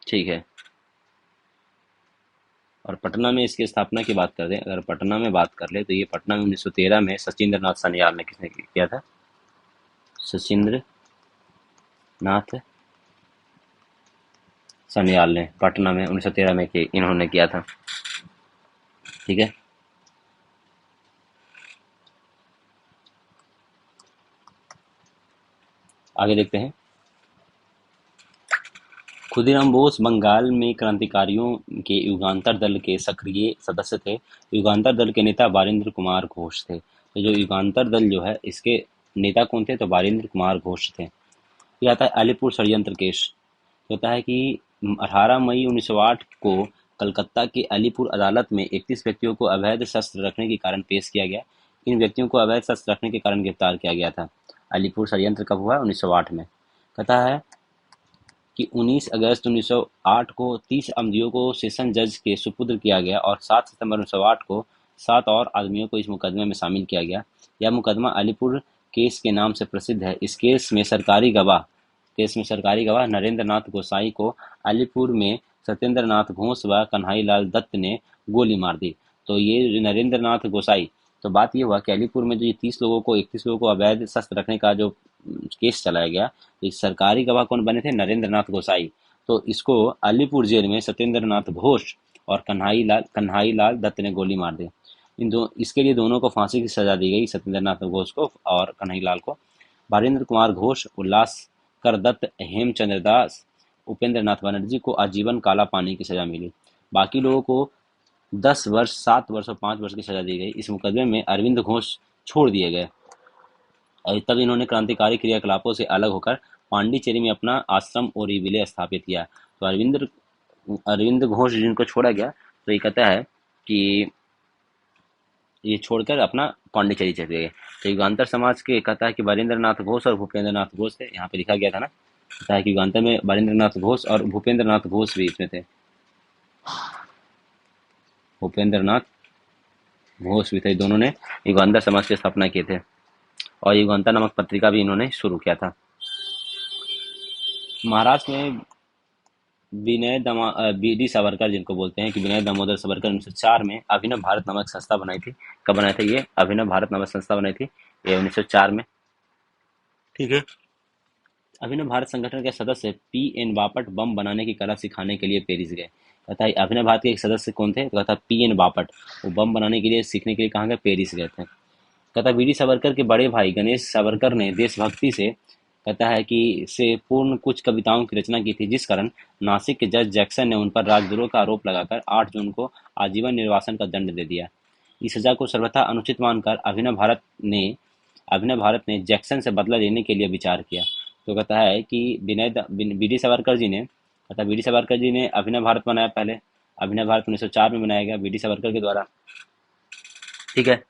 ठीक है। और पटना में इसकी स्थापना की बात कर दें, अगर पटना में बात कर ले तो ये पटना में 1913 में सचिंद्र नाथ सान्याल ने किसने किया था, सचिंद्र नाथ सान्याल ने पटना में 1913 में इन्होंने किया था। ठीक है। आगे देखते हैं। खुदीराम बोस बंगाल में क्रांतिकारियों के युगांतर दल के सक्रिय सदस्य थे। युगांतर दल के नेता बारिंद्र कुमार घोष थे। तो जो युगांतर दल जो है इसके नेता कौन थे, तो बारिंद्र कुमार घोष थे। ये आता है अलीपुर षड्यंत्र केस। होता है कि 18 मई 1908 को कलकत्ता की अलीपुर अदालत में 31 व्यक्तियों को अवैध शस्त्र रखने के कारण पेश किया गया। इन व्यक्तियों को अवैध शस्त्र रखने के कारण गिरफ्तार किया गया था। अलीपुर षड्यंत्र कब हुआ, 1908 में। कहता है कि 19 अगस्त 1908 को 30 आमदियों को सेशन जज के सुपुर्द किया गया और 7 सितंबर 1908 को 7 और आदमियों को इस मुकदमे में शामिल किया गया। यह मुकदमा अलीपुर केस के नाम से प्रसिद्ध है। इस केस में सरकारी गवाह नरेंद्र नाथ गोसाई को अलीपुर में सत्येंद्र नाथ घोष व कन्हई लाल दत्त ने गोली मार दी। तो ये नरेंद्र नाथ गोसाई, तो बात ये हुआ कि अलीपुर में जो ये 31 लोगों को अवैध शस्त्र रखने का जो केस चलाया गया, एक सरकारी गवाह कौन बने थे, नरेंद्र नाथ गोसाई। तो इसको अलीपुर जेल में सत्येंद्र नाथ घोष और कन्हई लाल दत्त ने गोली मार दी। इसके लिए दोनों को फांसी की सजा दी गई, सत्येंद्र नाथ घोष को और कन्हई लाल को। बारिंद्र कुमार घोष, उल्लासकर दत्त, हेमचंद्र दास, उपेंद्र नाथ बनर्जी को आजीवन काला पानी की सजा मिली। बाकी लोगों को 10 वर्ष, 7 वर्ष और 5 वर्ष की सजा दी गई। इस मुकदमे में अरविंद घोष छोड़ दिए गए और तब इन्होंने क्रांतिकारी क्रियाकलापों से अलग होकर पांडिचेरी में अपना आश्रम और विलय स्थापित किया। तो अरविंद घोष जिनको छोड़ा गया, तो ये कहता है कि ये छोड़कर अपना पांडिचेरी चले गए। तो युगांतर समाज के कहता है कि बारिंद्र नाथ घोष और भूपेंद्र नाथ घोष थे। यहाँ पे लिखा गया था ना, कहता है कि युगांतर में बारिंद्र नाथ घोष और भूपेंद्र नाथ घोष भी इसमें थे। भूपेंद्र नाथ घोष भी थे। दोनों ने युगांतर समाज की स्थापना किए थे और युगांतर नामक पत्रिका भी इन्होंने शुरू किया था। महाराष्ट्र में बी.डी. सावरकर जिनको बोलते हैं कि विनय दामोदर सावरकर 1904 में अभिनव भारत नामक संस्था बनाई थी। कब बनाई थी ये, अभिनव भारत नामक संस्था बनाई थी ये 1904 में। ठीक है। अभिनव भारत संगठन के सदस्य पी.एन. बापट बम बनाने की कला सिखाने के लिए पेरिस गए। कहता है अभिनव भारत के एक सदस्य कौन थे, तो कहता पी.एन. बापट, वो बम बनाने के लिए सीखने के लिए कहाँ गए, पेरिस गए थे। कहता बी.डी. सावरकर के बड़े भाई गणेश सावरकर ने देशभक्ति से कहता है कि से पूर्ण कुछ कविताओं की रचना की थी, जिस कारण नासिक के जज जैक्सन ने उन पर राजद्रोह का आरोप लगाकर 8 जून को आजीवन निर्वासन का दंड दे दिया। इस सजा को सर्वथा अनुचित मानकर अभिनव भारत ने अभिनव भारत ने जैक्सन से बदला लेने के लिए विचार किया। तो कहता है कि बी डी सावरकर जी ने, कहता है बी डी सावरकर जी ने अभिनव भारत बनाया पहले। अभिनव भारत 1904 में बनाया गया बी डी सावरकर के द्वारा। ठीक है।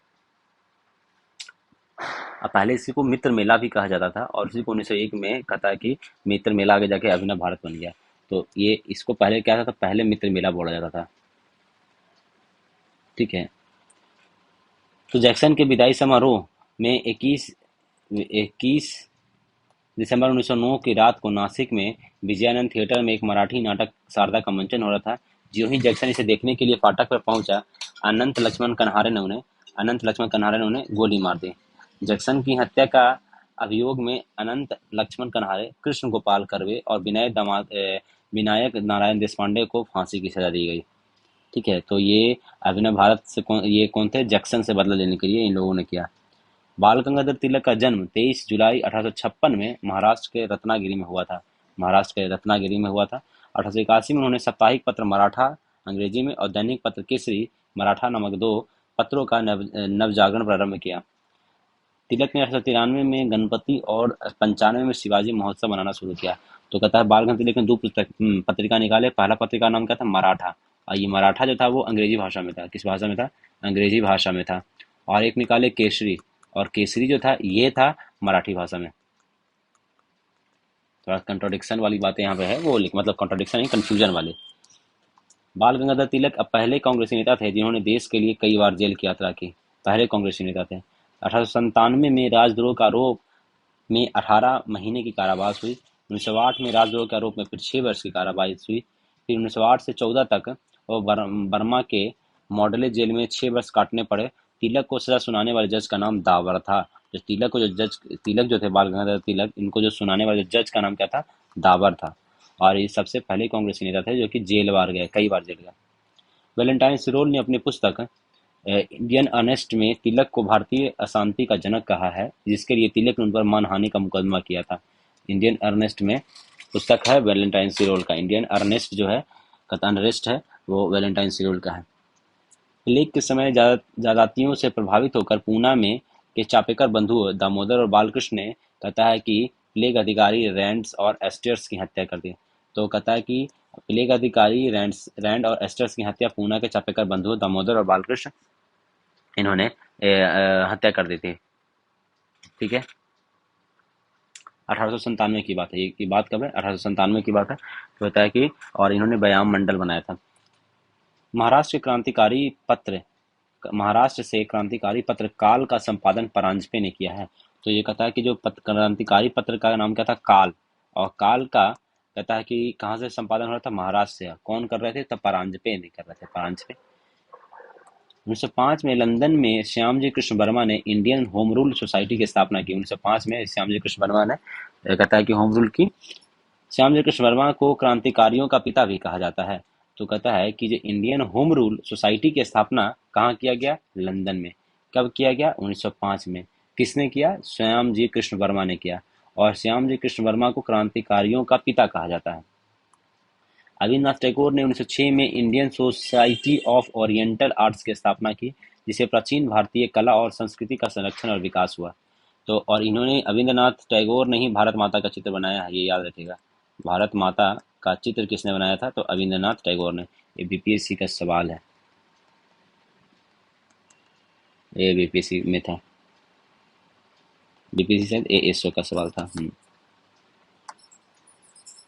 अब पहले इसी को मित्र मेला भी कहा जाता था, और इसी को 1901 में कहता है कि मित्र मेला आगे जाके अभिनव भारत बन गया। तो ये इसको पहले क्या था, पहले मित्र मेला बोला जाता था। ठीक है। तो जैक्सन के विदाई समारोह में 21 दिसंबर 1909 की रात को नासिक में विजयानंद थिएटर में एक मराठी नाटक शारदा का मंचन हो रहा था। ज्यों ही जैक्सन इसे देखने के लिए फाटक पर पहुंचा, अनंत लक्ष्मण कन्हारे ने उन्हें गोली मार दी। जैक्सन की हत्या का अभियोग में अनंत लक्ष्मण कन्हारे, कृष्ण गोपाल कर्वे और विनायक नारायण देशपांडे को फांसी की सजा दी गई। ठीक है। तो ये अभिनव भारत से ये कौन थे, जैक्सन से बदला लेने के लिए इन लोगों ने किया। बाल गंगाधर तिलक का जन्म 23 जुलाई 1856 में महाराष्ट्र के रत्नागिरी में हुआ था। 1881 में उन्होंने साप्ताहिक पत्र मराठा अंग्रेजी में और दैनिक पत्र केसरी मराठा नामक 2 पत्रों का नवजागरण प्रारंभ किया। तिलक ने 1893 में गणपति और 95 में शिवाजी महोत्सव मनाना शुरू किया। तो कहता है बाल गंगाधर तिलक ने 2 पत्रिका निकाले। पहला पत्रिका नाम क्या था, मराठा, और ये मराठा जो था वो अंग्रेजी भाषा में था। किस भाषा में था, अंग्रेजी भाषा में था। और एक निकाले केसरी, और केसरी जो था ये था मराठी भाषा में। थोड़ा कंट्रोडिक्शन वाली बातें यहाँ पे है, वो मतलब कंट्रोडिक्शन नहीं, कंफ्यूजन वाले। बाल गंगाधर तिलक अब पहले कांग्रेसी नेता थे जिन्होंने देश के लिए कई बार जेल की यात्रा की। पहले कांग्रेसी नेता थे। 1897 में राजद्रोह का आरोप में 18 महीने की कारावास हुई। 1908 में राजद्रोह के आरोप में फिर 6 वर्ष की कारावास हुई। फिर 1908 से 14 तक वो बर्मा के मॉडले जेल में 6 वर्ष काटने पड़े। तिलक को सजा सुनाने वाले जज का नाम दावर था। जो तिलक जो थे, बाल गंगाधर तिलक, इनको जो सुनाने वाले जज का नाम क्या था, दावर था। और ये सबसे पहले कांग्रेसी नेता थे जो कि जेल बार गए, कई बार जेल गए। वैलेंटाइन सिरोल ने अपनी पुस्तक इंडियन अर्नेस्ट में तिलक को भारतीय अशांति का जनक कहा है, जिसके लिए तिलक ने उन पर मानहानि का मुकदमा किया था। इंडियन अर्नेस्ट में पुस्तक है वैलेंटाइन सिरोल का। इंडियन अर्नेस्ट जो है, अनरेस्ट है, वो वैलेंटाइन सिरोल का है। प्लेग के समय जातियों से प्रभावित होकर पूना में के चापेकर बंधु दामोदर और बालकृष्ण ने, कहता है कि प्लेग अधिकारी रैंड्स और एस्टर्स की हत्या कर दी। तो कहता है कि प्लेग अधिकारी रैंड और एस्टर्स की हत्या पूना के चापेकर बंधु दामोदर और बालकृष्ण इन्होंने हत्या कर दी थी। ठीक है। 1897 की बात है, ये बात कब है, 1897 की बात है। तो कहता है कि और इन्होंने बयाम मंडल बनाया था। महाराष्ट्र से क्रांतिकारी पत्र काल का संपादन परांजपे ने किया है। तो ये कहता है कि जो क्रांतिकारी पत्र का नाम क्या था, काल, और काल का कहता है कि कहाँ से संपादन हो रहा था, महाराष्ट्र से। कौन कर रहे थे, तब परांजपे नहीं कर रहे थे, परांजपे। 1905 में लंदन में श्यामजी कृष्ण वर्मा ने इंडियन होम रूल सोसाइटी की स्थापना की। 1905 में श्यामजी कृष्ण वर्मा ने, कहता है कि होम रूल की। श्यामजी कृष्ण वर्मा को क्रांतिकारियों का पिता भी कहा जाता है। तो कहता है कि जो इंडियन होम रूल सोसाइटी की स्थापना कहाँ किया गया, लंदन में। कब किया गया, 1905 में। किसने किया, श्यामजी कृष्ण वर्मा ने किया। और श्यामजी कृष्ण वर्मा को क्रांतिकारियों का पिता कहा जाता है। रवींद्रनाथ टैगोर ने 1906 में Indian society of oriental arts की स्थापना की, जिसे प्राचीन भारतीय कला और संस्कृति का संरक्षण और विकास हुआ। तो और इन्होंने, रवींद्रनाथ टैगोर ने ही भारत माता का चित्र बनाया है, ये याद रखिएगा। भारत माता का चित्र किसने बनाया था, तो रवींद्रनाथ टैगोर ने। ये बीपीएससी का सवाल है, ये बीपीएससी में था, बीपीएससी शायद एएसओ का सवाल था।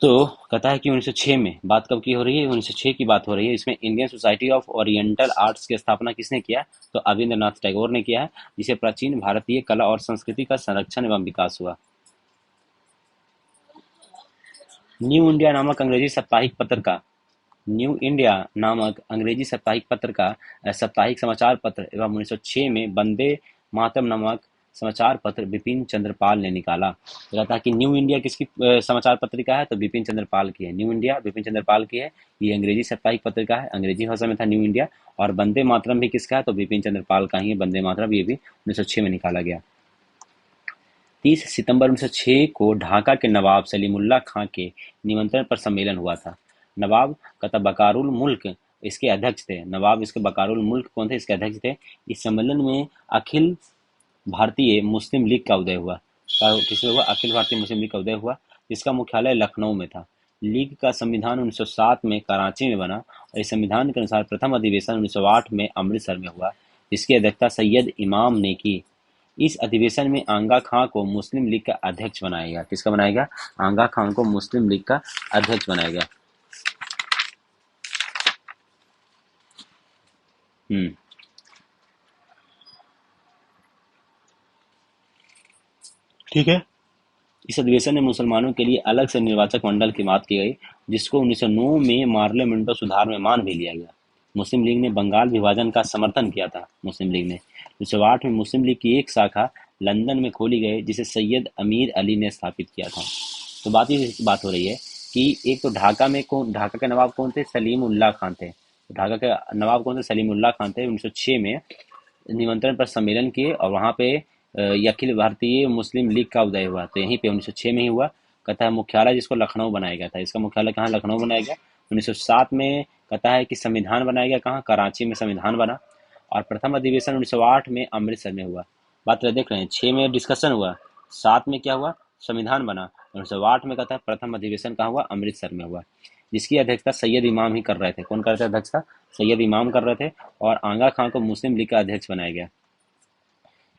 तो कहता है कि 1906 में, बात कब की हो रही है, 1906 की बात हो रही है। इसमें Indian society of oriental arts की स्थापना किसने किया, तो रवींद्रनाथ टैगोर ने किया है, जिसे प्राचीन भारतीय कला और संस्कृति का संरक्षण एवं विकास हुआ। न्यू इंडिया नामक अंग्रेजी साप्ताहिक पत्र का साप्ताहिक समाचार पत्र एवं 1906 में वंदे मातरम नामक समाचार पत्र बिपिन चंद्र पाल ने निकाला। तो कहता है कि न्यू इंडिया किसकी समाचार पत्रिका है, तो बिपिन चंद्र पाल की है। न्यू इंडिया बिपिन चंद्र पाल की है। ये अंग्रेजी साप्ताहिक पत्रिका है, अंग्रेजी भाषा में था न्यू इंडिया। और वंदे मातरम भी किसका है, तो बिपिन चंद्र पाल का ही है वंदे मातरम। ये भी 1906 में निकाला गया। 30 सितंबर 1906 को ढाका के नवाब सलीमुल्लाह खां के निमंत्रण पर सम्मेलन हुआ था। नवाब कहता बकारुल मुल्क इसके अध्यक्ष थे। नवाब इसके बकारुल मुल्क कौन थे, इसके अध्यक्ष थे। इस सम्मेलन में अखिल भारतीय मुस्लिम लीग का उदय हुआ। किसमें हुआ? अखिल भारतीय मुस्लिम लीग का उदय हुआ, जिसका मुख्यालय लखनऊ में था। लीग का संविधान 1907 में कराची में बना और इस संविधान के अनुसार प्रथम अधिवेशन 1908 में अमृतसर में हुआ, जिसकी अध्यक्षता सैयद इमाम ने की। इस अधिवेशन में आंगा खां को मुस्लिम लीग का अध्यक्ष बनाया गया। किसका बनाया गया? आंगा खां को मुस्लिम लीग का अध्यक्ष बनाया गया। ठीक है। इस अधिवेशन में मुसलमानों के लिए अलग से निर्वाचक मंडल की बात की गई, जिसको 1909 में पार्लियामेंटो सुधार में मान भी लिया गया। मुस्लिम लीग ने बंगाल विभाजन का समर्थन किया था। मुस्लिम लीग ने 1908 में मुस्लिम लीग की एक शाखा लंदन में खोली गई, जिसे सैयद अमीर अली ने स्थापित किया था। तो बात हो रही है कि एक तो ढाका के नवाब कौन थे? सलीम उल्लाह खान थे। तो ढाका के नवाब कौन थे? सलीम उल्लाह खान थे। 1906 में निमंत्रण पर सम्मेलन किए और वहाँ पे अखिल भारतीय मुस्लिम लीग का उदय हुआ। तो यहीं पे 1906 में ही हुआ। कहता है मुख्यालय जिसको लखनऊ बनाया गया था। इसका मुख्यालय कहाँ? लखनऊ बनाया गया। 1907 में कहता है कि संविधान बनाया गया कहाँ? कराची में संविधान बना। और प्रथम अधिवेशन 1908 में अमृतसर में हुआ। बात देख रहे हैं, 6 में डिस्कशन हुआ, 7 में क्या हुआ? संविधान बना। 1908 में कहता है प्रथम अधिवेशन कहाँ हुआ? अमृतसर में हुआ, जिसकी अध्यक्षता सैयद इमाम ही कर रहे थे। कौन कर रहे थे अध्यक्षता? सैयद इमाम कर रहे थे। और आंगा खां को मुस्लिम लीग का अध्यक्ष बनाया गया।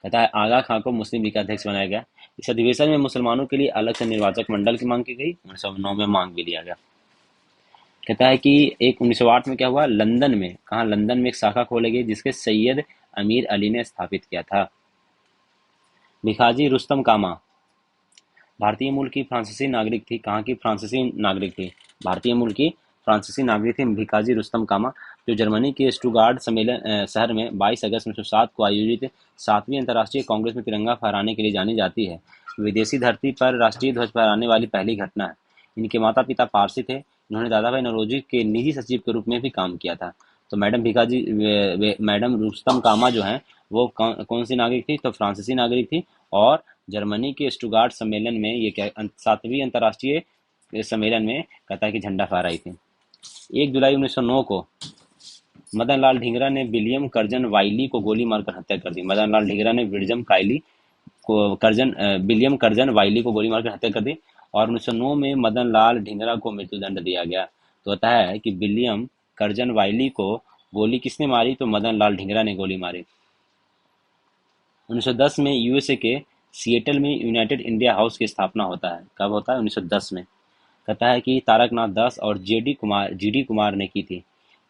कहता है आगा खां को मुस्लिम लीग का अध्यक्ष बनाया गया। इस अधिवेशन में मुसलमानों के लिए अलग से निर्वाचक मंडल की मांग की गई। 1909 में मांग भी लिया गया। कहता है कि एक 1908 में क्या हुआ? लंदन में, कहा? लंदन में एक शाखा खोली गई, जिसके सैयद अमीर अली ने स्थापित किया था। भिखाजी रुस्तम कामा भारतीय मूल की फ्रांसीसी नागरिक थी। कहाँ की फ्रांसीसी नागरिक थी? भारतीय मूल की फ्रांसीसी नागरिक थी भिखाजी रुस्तम कामा, जो जर्मनी के स्टुगार्ड शहर में 22 अगस्त 1907 को आयोजित 7वीं अंतर्राष्ट्रीय कांग्रेस में तिरंगा फहराने के लिए जानी जाती है। विदेशी धरती पर राष्ट्रीय ध्वज फहराने वाली पहली घटना है। इनके माता पिता पारसी थे। इन्होंने दादा भाई नौरोजी के निजी सचिव के रूप में भी काम किया था। तो मैडम रुस्तम कामा जो है वो कौन सी नागरिक थी? तो फ्रांसीसी नागरिक थी। और जर्मनी के स्टुगार्ट सम्मेलन में, ये क्या 7वीं अंतर्राष्ट्रीय सम्मेलन में कहता है कि झंडा फहराई थी। 1 जुलाई 1909 को मदन लाल ढींगरा ने विलियम कर्जन वाइली को गोली मारकर हत्या कर दी। मदन लाल ढींगरा ने विलियम कर्जन वाइली को गोली मारकर हत्या कर दी। और 1909 में मदन लाल ढींगरा को मृत्युदंड दिया गया। तो होता है कि विलियम कर्जन वाइली को गोली किसने मारी? तो मदन लाल ढींगरा ने गोली मारी। 1910 में यूएसए के सिएटल में यूनाइटेड इंडिया हाउस की स्थापना होता है। कब होता है? 1910 में। कहता है कि तारकनाथ दास और जीडी कुमार ने की थी।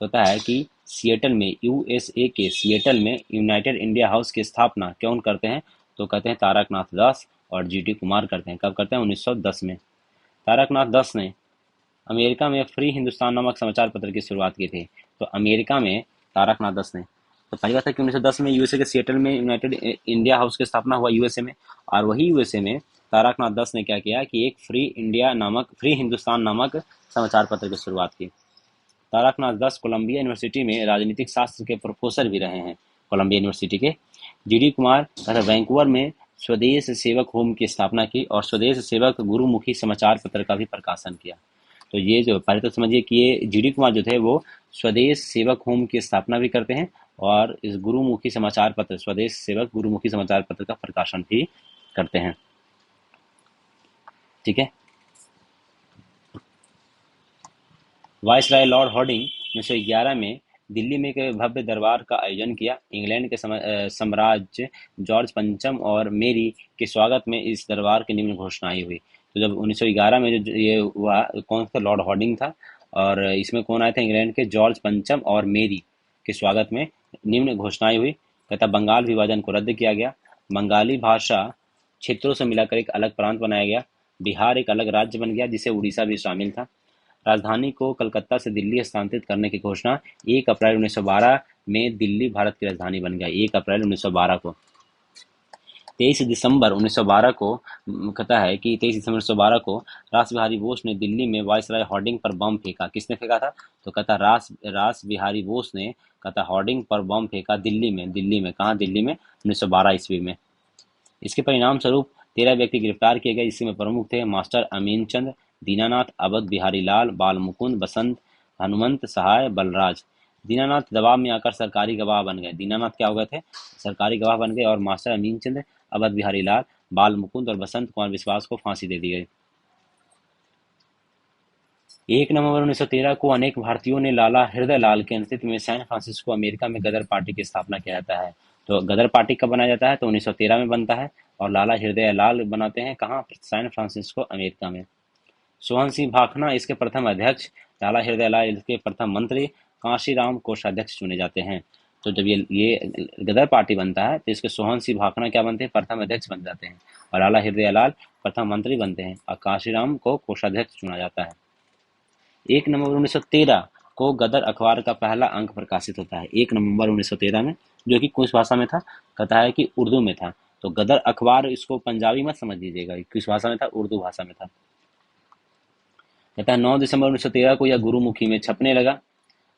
कहता है कि सिएटल में, यूएसए के सिएटल में यूनाइटेड इंडिया हाउस की स्थापना कौन करते हैं? तो कहते हैं तारकनाथ दास और जीडी कुमार करते हैं। कब करते हैं? 1910 में। तारकनाथ दास ने अमेरिका में फ्री हिंदुस्तान नामक समाचार पत्र की शुरुआत की थी। तो अमेरिका में तारकनाथ दास ने, तो पहली बात है कि 1910 में यूएसए के सिएटल में यूनाइटेड इंडिया हाउस की स्थापना हुआ यूएसए में। और वही यूएसए में तारकनाथ दास ने क्या किया कि एक फ्री हिंदुस्तान नामक समाचार पत्र की शुरुआत की। तारकनाथ दास कोलंबिया यूनिवर्सिटी में राजनीतिक शास्त्र के प्रोफेसर भी रहे हैं, कोलंबिया यूनिवर्सिटी के। जीडी कुमार वैंकूवर में स्वदेश सेवक होम की स्थापना की और स्वदेश सेवक गुरुमुखी समाचार पत्र का भी प्रकाशन किया। तो ये जो पहले तो समझिए कि ये जीडी कुमार जो थे वो स्वदेश सेवक होम की स्थापना भी करते हैं और इस गुरुमुखी समाचार पत्र, स्वदेश सेवक गुरुमुखी समाचार पत्र का प्रकाशन भी करते हैं। ठीक है। वाइसराय लॉर्ड हॉर्डिंग 1911 में दिल्ली में एक भव्य दरबार का आयोजन किया। इंग्लैंड के सम्राट जॉर्ज पंचम और मेरी के स्वागत में इस दरबार की निम्न घोषणाएं हुई। तो जब 1911 में जो ये हुआ, कौन सा? लॉर्ड हॉर्डिंग था। और इसमें कौन आए थे? इंग्लैंड के जॉर्ज पंचम और मेरी के स्वागत में निम्न घोषणाएं हुई। कहता बंगाल विभाजन को रद्द किया गया। बंगाली भाषा क्षेत्रों से मिलाकर एक अलग प्रांत बनाया गया। बिहार एक अलग राज्य बन गया, जिसे उड़ीसा भी शामिल था। राजधानी को कलकत्ता से दिल्ली स्थानांतरित करने की घोषणा 1 अप्रैल 1912 में दिल्ली भारत की राजधानी बन गया। 1 अप्रैल 1912 को। 23 दिसंबर 1912 को कहता है कि 23 दिसंबर 1912 को रास बिहारी बोस ने दिल्ली में वाइसराय हॉर्डिंग पर बम फेंका। किसने फेंका था? तो कहता रास बिहारी बोस ने कहता हॉर्डिंग पर बम फेंका दिल्ली में। कहाँ? दिल्ली में 1912 ईस्वी में। इसके परिणाम स्वरूप 13 व्यक्ति गिरफ्तार किए गए, जिसमें प्रमुख थे मास्टर अमीनचंद, दीनानाथ, अवध बिहारी लाल, बाल मुकुंद, बसंत, हनुमंत सहाय, बलराज। दीनानाथ दबाव में आकर सरकारी गवाह बन गए। दीनानाथ क्या हो गए थे? सरकारी गवाह बन गए और मास्टर अमीनचंद, अवध बिहारी लाल, बाल मुकुंद और बसंत कुमार विश्वास को फांसी दे दी गई। 1 नवंबर 1913 को अनेक भारतीयों ने लाला हृदय लाल के नेतृत्व में सैन फ्रांसिस्को अमेरिका में गदर पार्टी की स्थापना किया जाता है। तो गदर पार्टी कब बनाया जाता है? तो 1913 में बनता है। और लाला हृदय लाल बनाते हैं कहाँ? सैन फ्रांसिस्को अमेरिका में। सोहन सिंह भाखना इसके प्रथम अध्यक्ष, लाला हृदय लाल इसके प्रथम मंत्री, कांशीराम कोषाध्यक्ष चुने जाते हैं। तो जब ये गदर पार्टी बनता है तो इसके सोहन सिंह भाखना क्या बनते हैं? प्रथम अध्यक्ष बन जाते हैं। और लाला हृदय लाल प्रथम मंत्री बनते हैं और कांशीराम को कोषाध्यक्ष चुना जाता है। 1 नवंबर 1913 को गदर अखबार का पहला अंक प्रकाशित होता है। 1 नवंबर 1913 में, जो कि किस भाषा में था? कहता है कि उर्दू में था। तो गदर अखबार, इसको पंजाबी मत समझ लीजिएगा, किस भाषा में था? उर्दू भाषा में था। कहता है 9 दिसंबर 1913 को यह गुरुमुखी में छपने लगा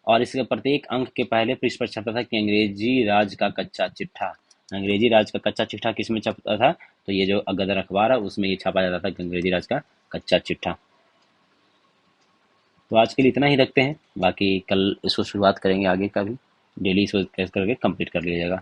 और इसके प्रत्येक अंक के पहले पृष्ठ पर छपता था कि अंग्रेजी राज का कच्चा चिट्ठा। अंग्रेजी राज का कच्चा चिट्ठा किस में छपता था? तो ये जो गदर अखबार है उसमें ये छापा जाता था कि अंग्रेजी राज का कच्चा चिट्ठा। तो आज के लिए इतना ही रखते हैं, बाकी कल इसको शुरुआत करेंगे आगे का भी। डेली इसको कैसे करके कंप्लीट कर लिया जाएगा।